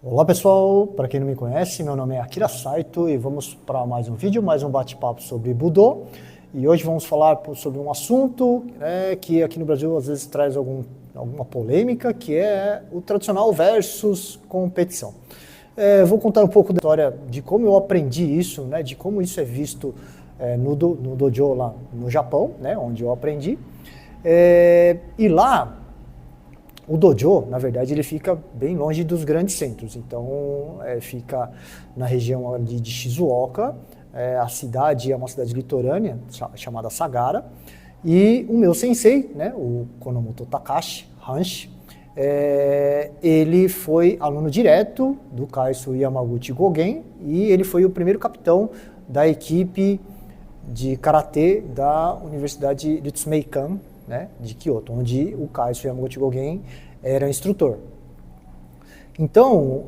Olá pessoal, para quem não me conhece, meu nome é Akira Saito e vamos para mais um vídeo, mais um bate-papo sobre Budô. E hoje vamos falar sobre um assunto que aqui no Brasil às vezes traz alguma polêmica, que é o tradicional versus competição. Vou contar um pouco da história de como eu aprendi isso, de como isso é visto no dojo lá no Japão, onde eu aprendi. E lá, o dojo, na verdade, ele fica bem longe dos grandes centros, então fica na região ali de Shizuoka, a cidade é uma cidade litorânea chamada Sagara, e o meu sensei, o Konomoto Takashi Hanshi, ele foi aluno direto do Kaiso Yamaguchi Gogen e ele foi o primeiro capitão da equipe de karatê da Universidade Ritsumeikan, de Kyoto, onde o Kaiso Yamaguchi Gogen era instrutor. Então,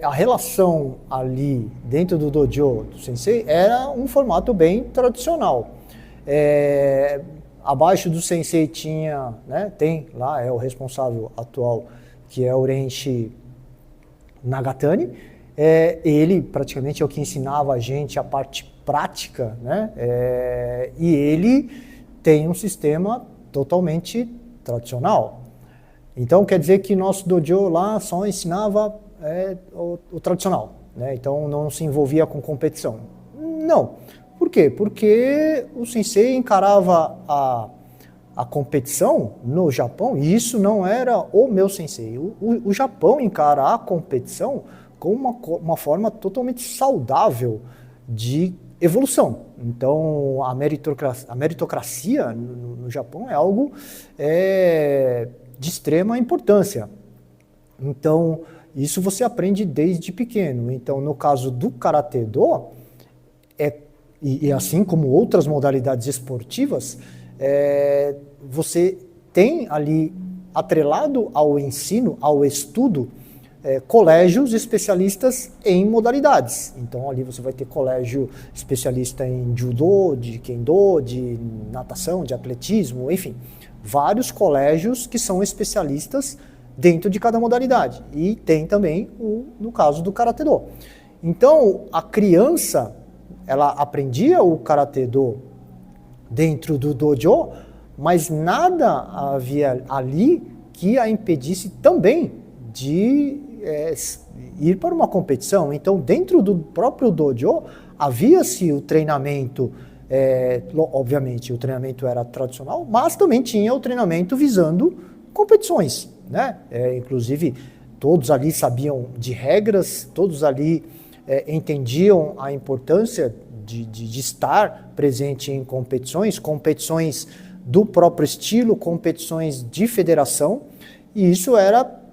a relação ali dentro do dojo do sensei era um formato bem tradicional. Abaixo do sensei tinha, tem lá, o responsável atual, que é o Renshi Nagatani. Ele praticamente é o que ensinava a gente a parte prática, e ele tem um sistema totalmente tradicional. Então quer dizer que nosso dojo lá só ensinava o tradicional, então não se envolvia com competição. Não. Por quê? Porque o sensei encarava a competição no Japão, e isso não era o meu sensei. O Japão encara a competição como uma forma totalmente saudável de evolução. Então, a meritocracia no Japão é algo de extrema importância. Então, isso você aprende desde pequeno. Então, no caso do Karatê-Do, e assim como outras modalidades esportivas, você tem ali, atrelado ao ensino, ao estudo, colégios especialistas em modalidades. Então ali você vai ter colégio especialista em judô, de kendo, de natação, de atletismo, enfim, vários colégios que são especialistas dentro de cada modalidade. E tem também no caso do Karatê-Do. Então a criança, ela aprendia o Karatê-Do dentro do dojo, mas nada havia ali que a impedisse também de ir para uma competição. Então, dentro do próprio dojo, havia-se o treinamento, obviamente o treinamento era tradicional, mas também tinha o treinamento visando competições, inclusive, todos ali sabiam de regras, todos ali entendiam a importância de estar presente em competições do próprio estilo, competições de federação, e isso era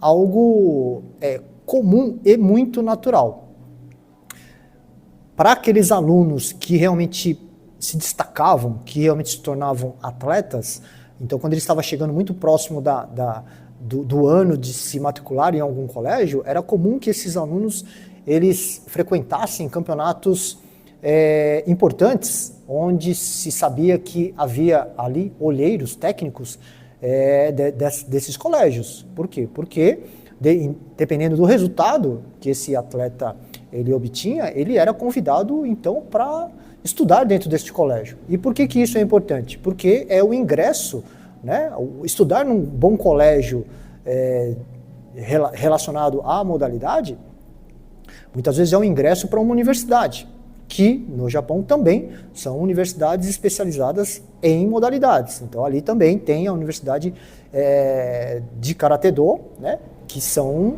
algo comum e muito natural. Para aqueles alunos que realmente se destacavam, que realmente se tornavam atletas, então quando ele estava chegando muito próximo do ano de se matricular em algum colégio, era comum que esses alunos eles frequentassem campeonatos importantes, onde se sabia que havia ali olheiros técnicos desses colégios. Por quê? Porque dependendo do resultado que esse atleta ele obtinha, ele era convidado então para estudar dentro deste colégio. E por que isso é importante? Porque é o ingresso, estudar num bom colégio relacionado à modalidade, muitas vezes é um ingresso para uma universidade, que no Japão também são universidades especializadas em modalidades. Então ali também tem a universidade de Karatê-Do, que são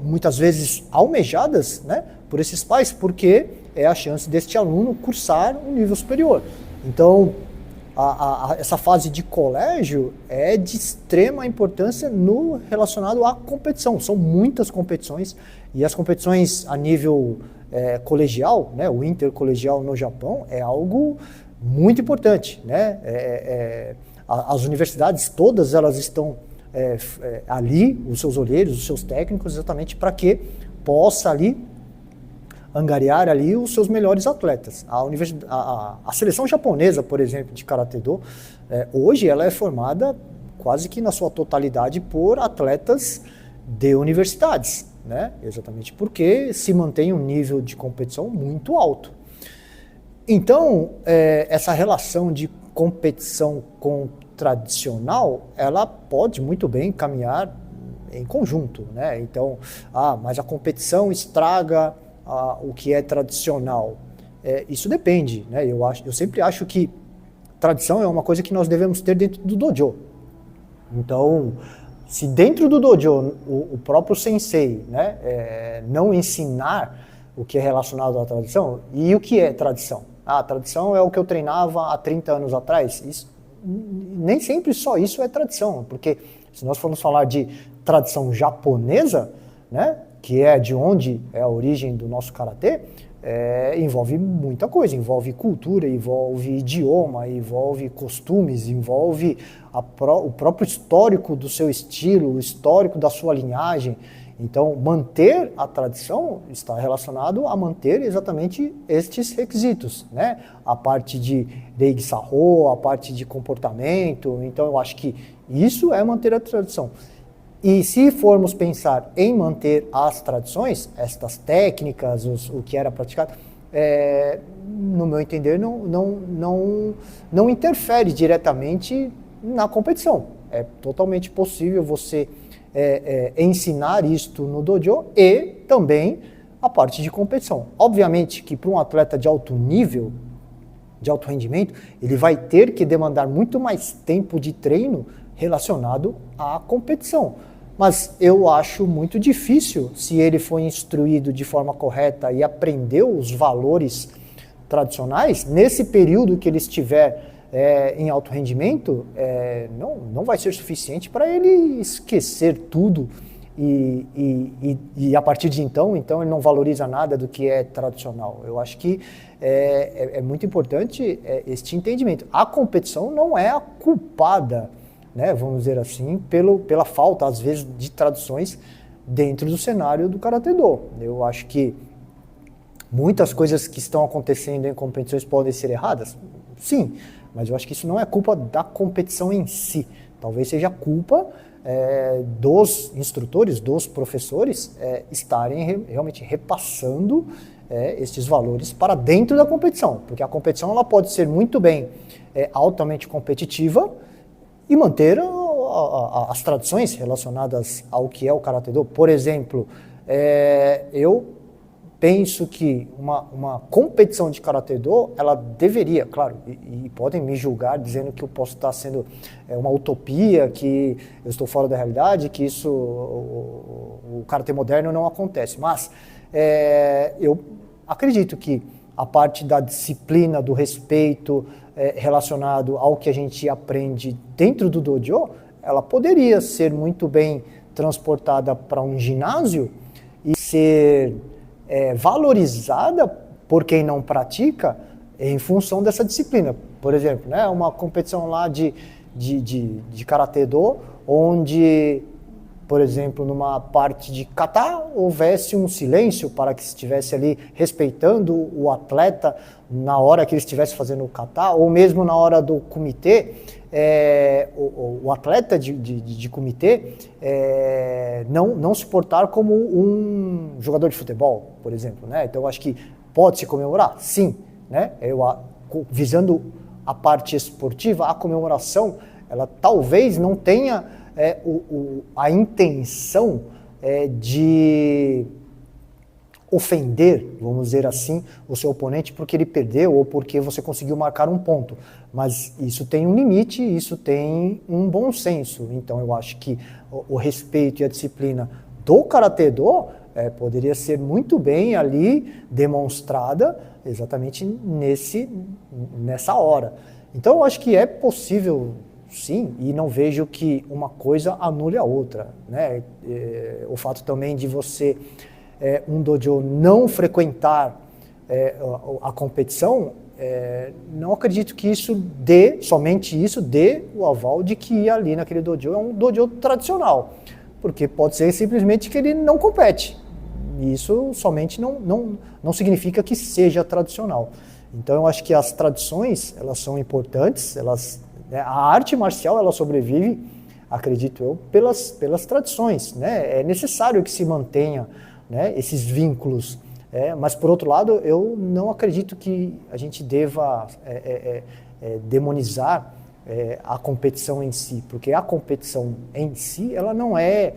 muitas vezes almejadas por esses pais, porque é a chance deste aluno cursar um nível superior. Então essa fase de colégio é de extrema importância no relacionado à competição. São muitas competições, e as competições a nível colegial, o intercolegial no Japão, é algo muito importante. As universidades, todas elas estão ali, os seus olheiros, os seus técnicos, exatamente para que possa ali angariar ali os seus melhores atletas. A seleção japonesa, por exemplo, de Karatê-Do, hoje ela é formada quase que na sua totalidade por atletas de universidades, né? Exatamente porque se mantém um nível de competição muito alto. Então, essa relação de competição com tradicional, ela pode muito bem caminhar em conjunto, né? Então, mas a competição estraga o que é tradicional. Isso depende, né? Eu sempre acho que tradição é uma coisa que nós devemos ter dentro do dojo. Então, se dentro do dojo o próprio sensei, né, não ensinar o que é relacionado à tradição, e o que é tradição? A tradição é o que eu treinava há 30 anos atrás. Nem sempre só isso é tradição, porque se nós formos falar de tradição japonesa, né, que é de onde é a origem do nosso karatê, envolve muita coisa, envolve cultura, envolve idioma, envolve costumes, envolve o próprio histórico do seu estilo, o histórico da sua linhagem. Então, manter a tradição está relacionado a manter exatamente estes requisitos, né? A parte de Reiki Sarro, a parte de comportamento. Então, eu acho que isso é manter a tradição. E se formos pensar em manter as tradições, estas técnicas, o que era praticado, no meu entender, não interfere diretamente na competição. É totalmente possível você ensinar isto no dojo e também a parte de competição. Obviamente que para um atleta de alto nível, de alto rendimento, ele vai ter que demandar muito mais tempo de treino relacionado à competição. Mas eu acho muito difícil, se ele foi instruído de forma correta e aprendeu os valores tradicionais, nesse período que ele estiver em alto rendimento, não vai ser suficiente para ele esquecer tudo e a partir de então ele não valoriza nada do que é tradicional. Eu acho que é muito importante este entendimento. A competição não é a culpada, né, vamos dizer assim, pela falta, às vezes, de traduções dentro do cenário do Karatê-Do. Eu acho que muitas coisas que estão acontecendo em competições podem ser erradas, sim, mas eu acho que isso não é culpa da competição em si. Talvez seja culpa dos instrutores, dos professores, estarem realmente repassando estes valores para dentro da competição, porque a competição ela pode ser muito bem altamente competitiva e manter as tradições relacionadas ao que é o Karatê-Do. Por exemplo, eu penso que uma competição de Karatê-Do, ela deveria, claro, e podem me julgar dizendo que eu posso estar sendo uma utopia, que eu estou fora da realidade, que isso, o Karatê moderno não acontece, mas eu acredito que a parte da disciplina, do respeito relacionado ao que a gente aprende dentro do dojo, ela poderia ser muito bem transportada para um ginásio e ser valorizada por quem não pratica em função dessa disciplina. Por exemplo, né, uma competição lá de Karatê-Do, onde, por exemplo, numa parte de kata, houvesse um silêncio para que estivesse ali respeitando o atleta na hora que ele estivesse fazendo o kata, ou mesmo na hora do comitê, o atleta de comitê não se portar como um jogador de futebol, por exemplo, né? Então, eu acho que pode se comemorar? Sim, né? Visando a parte esportiva, a comemoração, ela talvez não tenha a intenção de ofender, vamos dizer assim, o seu oponente porque ele perdeu ou porque você conseguiu marcar um ponto. Mas isso tem um limite, isso tem um bom senso. Então eu acho que o respeito e a disciplina do Karatê-Do poderia ser muito bem ali demonstrada exatamente nessa hora. Então eu acho que é possível, sim, e não vejo que uma coisa anule a outra, né? O fato também de você, um dojo, não frequentar a competição, não acredito que somente isso dê o aval de que ali naquele dojo é um dojo tradicional, porque pode ser simplesmente que ele não compete, e isso somente não significa que seja tradicional. Então eu acho que as tradições, elas são importantes, a arte marcial ela sobrevive acredito eu, pelas tradições, né? É necessário que se mantenha, né, esses vínculos, mas por outro lado eu não acredito que a gente deva demonizar a competição em si, porque a competição em si ela não é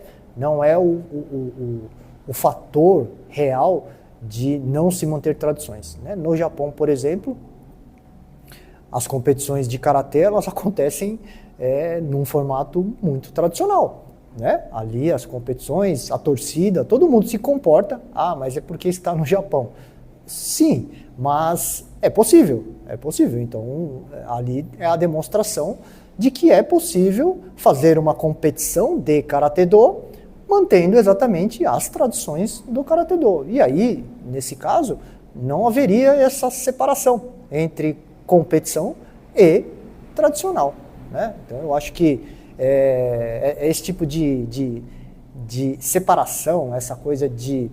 o fator real de não se manter tradições, né? No Japão, por exemplo, as competições de karatê elas acontecem num formato muito tradicional, né? Ali as competições, a torcida, todo mundo se comporta. Ah, mas é porque está no Japão. Sim, mas é possível. Então ali é a demonstração de que é possível fazer uma competição de karatê-do mantendo exatamente as tradições do karatê-do. E aí, nesse caso, não haveria essa separação entre competição e tradicional, né? Então eu acho que esse tipo de separação, essa coisa de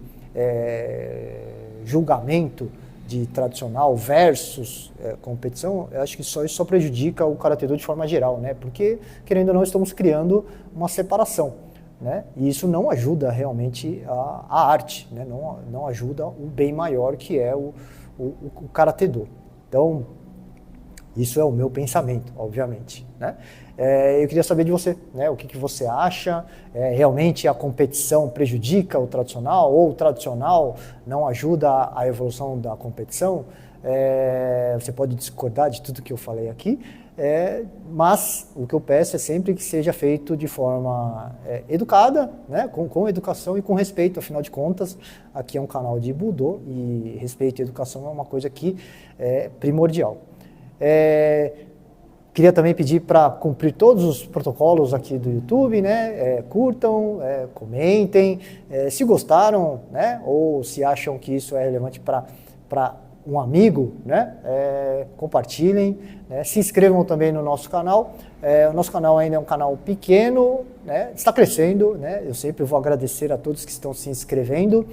julgamento de tradicional versus competição, eu acho que isso só prejudica o karatê-do de forma geral, né? Porque, querendo ou não, estamos criando uma separação, né? E isso não ajuda realmente a arte, né? Não ajuda o bem maior que é o karatê-do. Então, isso é o meu pensamento, obviamente, né? Eu queria saber de você, né? O que você acha? Realmente a competição prejudica o tradicional ou o tradicional não ajuda a evolução da competição? Você pode discordar de tudo que eu falei aqui, mas o que eu peço é sempre que seja feito de forma educada, né? Com educação e com respeito. Afinal de contas, aqui é um canal de Budô e respeito e educação é uma coisa que é primordial. Queria também pedir para cumprir todos os protocolos aqui do YouTube, né? Curtam, comentem, se gostaram, né? Ou se acham que isso é relevante para um amigo, né? Compartilhem, né? Se inscrevam também no nosso canal. O nosso canal ainda é um canal pequeno, né? Está crescendo, né? Eu sempre vou agradecer a todos que estão se inscrevendo.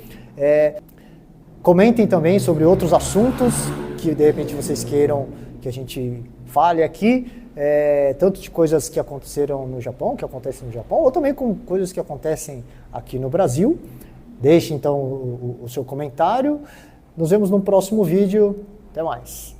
Comentem também sobre outros assuntos que de repente vocês queiram que a gente fale aqui, tanto de coisas que aconteceram no Japão, que acontecem no Japão, ou também com coisas que acontecem aqui no Brasil. Deixe então o seu comentário. Nos vemos no próximo vídeo. Até mais.